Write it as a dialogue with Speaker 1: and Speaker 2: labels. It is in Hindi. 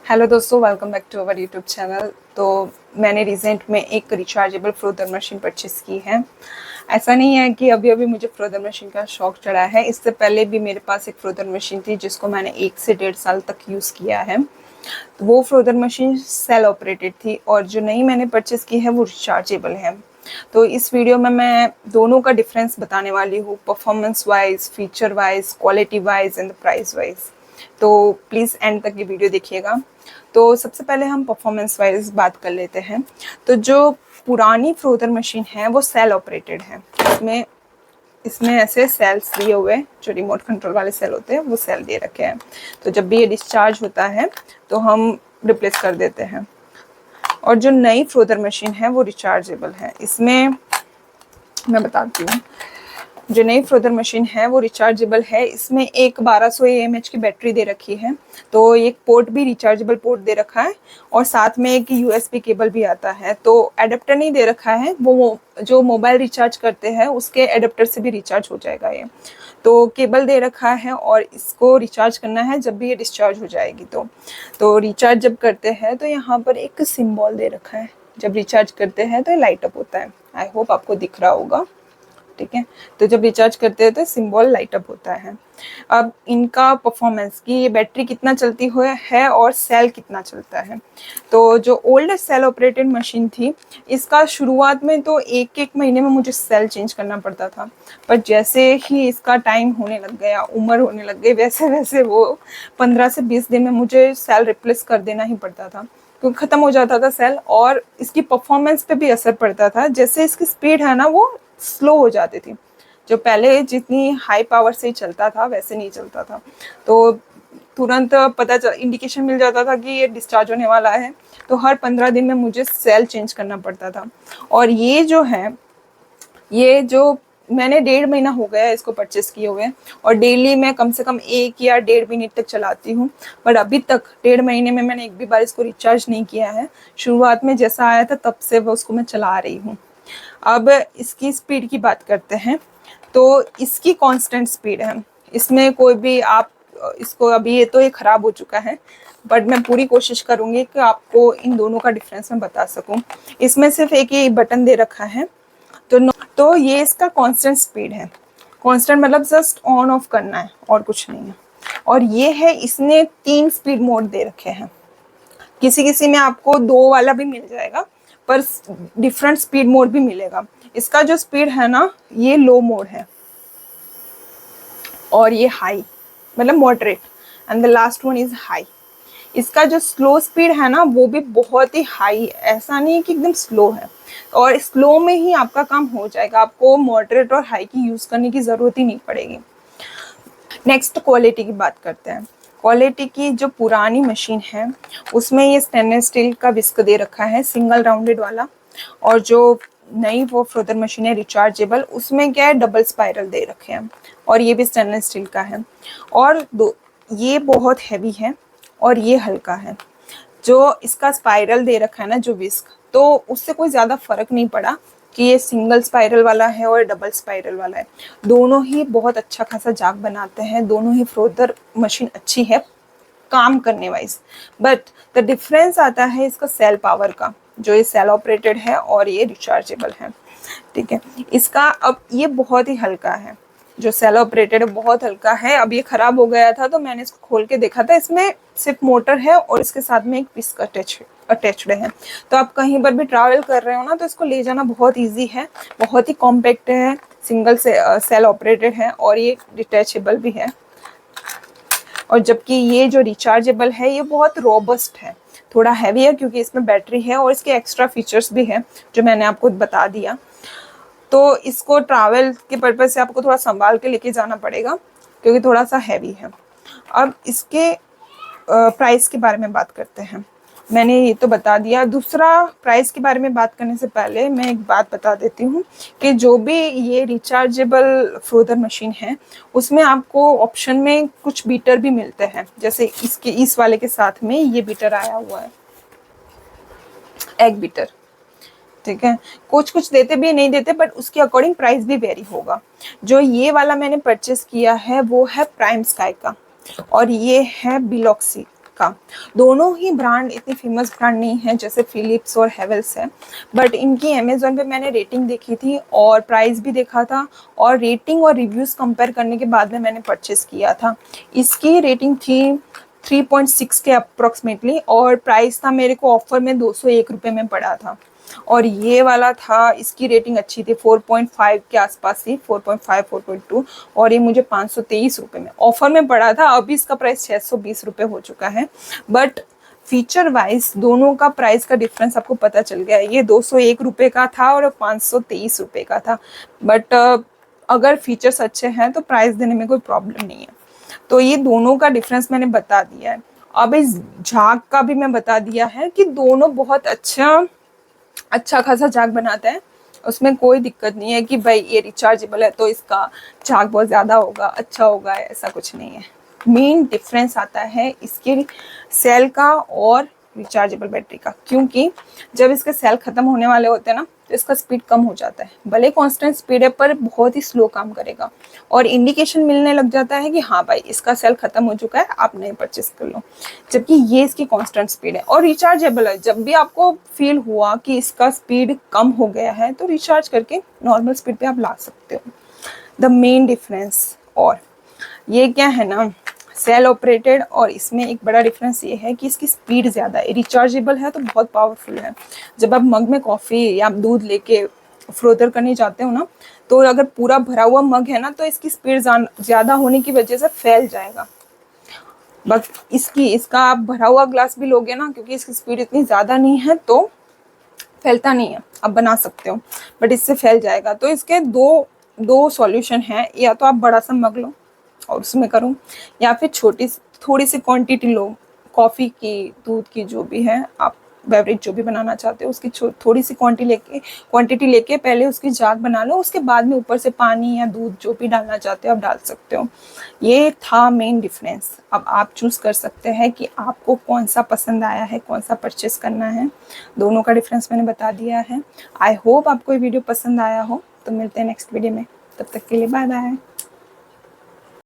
Speaker 1: हेलो दोस्तों, welcome back to our YouTube channel. तो मैंने रिसेंट में एक रिचार्जेबल फ्रोजन मशीन परचेस की है। ऐसा नहीं है कि अभी अभी मुझे फ्रोजन मशीन का शौक चढ़ा है। इससे पहले भी मेरे पास एक फ्रोजन मशीन थी जिसको मैंने 1 से 1.5 साल तक यूज़ किया है। तो वो फ्रोजन मशीन सेल ऑपरेटेड थी और जो नई मैंने परचेस की है वो रिचार्जेबल है। तो इस वीडियो में मैं दोनों का डिफरेंस बताने वाली हूँ, performance wise, feature wise, quality wise and price wise. तो प्लीज़ एंड तक ये वीडियो देखिएगा। तो सबसे पहले हम परफॉर्मेंस वाइज बात कर लेते हैं। तो जो पुरानी फ्रोजन मशीन है वो सेल ऑपरेटेड है। इसमें ऐसे सेल्स दिए हुए, जो रिमोट कंट्रोल वाले सेल होते हैं वो सेल दे रखे हैं। तो जब भी ये डिस्चार्ज होता है तो हम रिप्लेस कर देते हैं। और जो नई फ्रोजन मशीन है वो रिचार्जेबल है। इसमें मैं बताती हूँ, जो नई फ्रोजन मशीन है वो रिचार्जेबल है। इसमें एक 1200 mAh की बैटरी दे रखी है। तो एक पोर्ट भी रिचार्जेबल पोर्ट दे रखा है और साथ में एक USB केबल भी आता है। तो एडेप्टर नहीं दे रखा है, वो जो मोबाइल रिचार्ज करते हैं उसके एडेप्टर से भी रिचार्ज हो जाएगा ये। तो केबल दे रखा है और इसको रिचार्ज करना है जब भी ये डिस्चार्ज हो जाएगी। तो रिचार्ज जब करते हैं तो यहाँ पर एक सिंबल दे रखा है। जब रिचार्ज करते हैं तो लाइट अप होता है। आई होप आपको दिख रहा होगा, ठीक है। तो जब रिचार्ज करते हैं तो सिंबल लाइट अप होता है। अब इनका परफॉर्मेंस की ये बैटरी कितना चलती है और सेल कितना चलता है। तो जो ओल्ड सेल ऑपरेटेड मशीन थी, इसका शुरुआत में तो एक एक महीने में मुझे सेल चेंज करना पड़ता था। पर जैसे ही इसका टाइम होने लग गया, उम्र होने लग गई, वैसे वैसे वो 15 से 20 दिन में मुझे सेल रिप्लेस कर देना ही पड़ता था, क्योंकि ख़त्म हो जाता था सेल। और इसकी परफॉर्मेंस पे भी असर पड़ता था। जैसे इसकी स्पीड है ना वो स्लो हो जाती थी। जो पहले जितनी हाई पावर से चलता था वैसे नहीं चलता था। तो तुरंत पता चल इंडिकेशन मिल जाता था कि ये डिस्चार्ज होने वाला है। तो हर 15 दिन में मुझे सेल चेंज करना पड़ता था। और ये जो है, ये जो मैंने 1.5 महीना हो गया है इसको परचेस किए हुए, और डेली मैं कम से कम 1 या 1.5 मिनट तक चलाती हूँ। बट अभी तक 1.5 महीने में मैंने एक भी बार इसको रिचार्ज नहीं किया है। शुरुआत में जैसा आया था तब से वो उसको मैं चला रही हूँ। अब इसकी स्पीड की बात करते हैं। तो इसकी कांस्टेंट स्पीड है। इसमें कोई भी आप इसको, अभी ये तो ये ख़राब हो चुका है, बट मैं पूरी कोशिश करूँगी कि आपको इन दोनों का डिफरेंस मैं बता सकूँ। इसमें सिर्फ एक ही बटन दे रखा है। तो ये इसका कांस्टेंट स्पीड है। कांस्टेंट मतलब जस्ट ऑन ऑफ करना है और कुछ नहीं है। और ये है, इसने 3 स्पीड मोड दे रखे हैं। किसी किसी में आपको 2 वाला भी मिल जाएगा, पर डिफरेंट स्पीड मोड भी मिलेगा। इसका जो स्पीड है ना, ये लो मोड है और ये हाई, मतलब moderate, and the last one is high. इसका जो स्लो स्पीड है ना वो भी बहुत ही हाई, ऐसा नहीं है कि एकदम स्लो है। और स्लो में ही आपका काम हो जाएगा, आपको मॉडरेट और हाई की यूज़ करने की ज़रूरत ही नहीं पड़ेगी। नेक्स्ट क्वालिटी की बात करते हैं। क्वालिटी की, जो पुरानी मशीन है उसमें ये स्टेनलेस स्टील का विस्क दे रखा है, सिंगल राउंडेड वाला। और जो नई वो फ्रोजन मशीन है रिचार्जेबल, उसमें क्या है, डबल स्पाइरल दे रखे हैं और ये भी स्टेनलेस स्टील का है। और ये बहुत हैवी है और ये हल्का है। जो इसका स्पाइरल दे रखा है ना, जो विस्क, तो उससे कोई ज़्यादा फर्क नहीं पड़ा कि ये सिंगल स्पाइरल वाला है और डबल स्पाइरल वाला है। दोनों ही बहुत अच्छा खासा जाग बनाते हैं। दोनों ही फ्रोजन मशीन अच्छी है काम करने वाइज। बट द डिफरेंस आता है इसका सेल पावर का। जो ये सेल ऑपरेटेड है और ये रिचार्जेबल है, ठीक है। इसका अब ये बहुत ही हल्का है, जो सेल ऑपरेटेड है बहुत हल्का है। अब ये ख़राब हो गया था तो मैंने इसको खोल के देखा था, इसमें सिर्फ मोटर है और इसके साथ में एक विस्क अटैच्ड है। तो आप कहीं पर भी ट्रैवल कर रहे हो ना तो इसको ले जाना बहुत इजी है, बहुत ही कॉम्पैक्ट है, सिंगल से सेल ऑपरेटेड है और ये डिटैचेबल भी है। और जबकि ये जो रिचार्जेबल है ये बहुत रोबस्ट है, थोड़ा हैवी है क्योंकि इसमें बैटरी है और इसके एक्स्ट्रा फीचर्स भी हैं जो मैंने आपको बता दिया। तो इसको ट्रैवल के पर्पज़ से आपको थोड़ा संभाल के लेके जाना पड़ेगा क्योंकि थोड़ा सा हैवी है। अब इसके प्राइस के बारे में बात करते हैं। मैंने ये तो बता दिया। दूसरा, प्राइस के बारे में बात करने से पहले मैं एक बात बता देती हूँ कि जो भी ये रिचार्जेबल फ्रोजन मशीन है उसमें आपको ऑप्शन में कुछ बीटर भी मिलते हैं। जैसे इस वाले के साथ में ये बीटर आया हुआ है, एग बीटर, ठीक है। कुछ कुछ देते भी नहीं देते, बट उसके अकॉर्डिंग प्राइस भी वेरी होगा। जो ये वाला मैंने परचेस किया है वो है प्राइम स्काई का और ये है बिलॉक्सी देखा, दोनों ही ब्रांड इतनी फेमस ब्रांड नहीं है जैसे फिलिप्स और हेवेल्स है, बट इनकी अमेज़ॉन पे मैंने रेटिंग देखी थी और प्राइस भी देखा था, और रेटिंग और रिव्यूज़ कंपेयर करने के बाद में मैंने परचेज़ किया था। इसकी रेटिंग थी 3.6 के अप्रॉक्सीमेटली, और प्राइस था मेरे को ऑफर में 201 रुपये में पड़ा था। और ये वाला था, इसकी रेटिंग अच्छी थी, 4.5 के आसपास थी, 4.5 4.2, और ये मुझे 523 रुपये में ऑफर में पड़ा था। अभी इसका प्राइस 620 रुपये हो चुका है, बट फीचर वाइज दोनों का प्राइस का डिफरेंस आपको पता चल गया है। ये 201 रुपये का था और 523 रुपये का था, बट अगर फीचर्स अच्छे हैं तो प्राइस देने में कोई प्रॉब्लम नहीं है। तो ये दोनों का डिफरेंस मैंने बता दिया है। अब इस झाग का भी मैं बता दिया है कि दोनों बहुत अच्छा खासा झाग बनाता है, उसमें कोई दिक्कत नहीं है कि भाई ये रिचार्जेबल है तो इसका झाग बहुत ज़्यादा होगा, अच्छा होगा, ऐसा कुछ नहीं है। मेन डिफरेंस आता है इसके सेल का और रिचार्जेबल बैटरी का, क्योंकि जब इसके सेल ख़त्म होने वाले होते हैं ना तो इसका स्पीड कम हो जाता है, भले कांस्टेंट स्पीड है पर बहुत ही स्लो काम करेगा, और इंडिकेशन मिलने लग जाता है कि हाँ भाई इसका सेल ख़त्म हो चुका है, आप नए परचेस कर लो। जबकि ये इसकी कांस्टेंट स्पीड है और रिचार्जेबल है। जब भी आपको फील हुआ कि इसका स्पीड कम हो गया है तो रिचार्ज करके नॉर्मल स्पीड पे आप ला सकते हो। द मेन डिफरेंस, और ये क्या है ना, सेल ऑपरेटेड, और इसमें एक बड़ा डिफरेंस ये है कि इसकी स्पीड ज़्यादा है। रिचार्जेबल है तो बहुत पावरफुल है। जब आप मग में कॉफ़ी या आप दूध लेके फ्रोथर करने जाते हो ना, तो अगर पूरा भरा हुआ मग है ना तो इसकी स्पीड ज़्यादा होने की वजह से फैल जाएगा। बट इसका आप भरा हुआ ग्लास भी लोगे ना, क्योंकि इसकी स्पीड इतनी ज़्यादा नहीं है तो फैलता नहीं है, आप बना सकते हो, बट इससे फैल जाएगा। तो इसके दो सॉल्यूशन हैं, या तो आप बड़ा सा मग लो और उसमें करो, या फिर थोड़ी सी क्वांटिटी लो कॉफ़ी की, दूध की, जो भी है आप बेवरेज जो भी बनाना चाहते हो उसकी थोड़ी सी क्वांटिटी लेके पहले उसकी जाग बना लो, उसके बाद में ऊपर से पानी या दूध जो भी डालना चाहते हो आप डाल सकते हो। ये था मेन डिफरेंस। अब आप चूज़ कर सकते हैं कि आपको कौन सा पसंद आया है, कौन सा परचेस करना है। दोनों का डिफरेंस मैंने बता दिया है। आई होप आपको ये वीडियो पसंद आया हो। तो मिलते हैं नेक्स्ट वीडियो में, तब तक के लिए बाय बाय।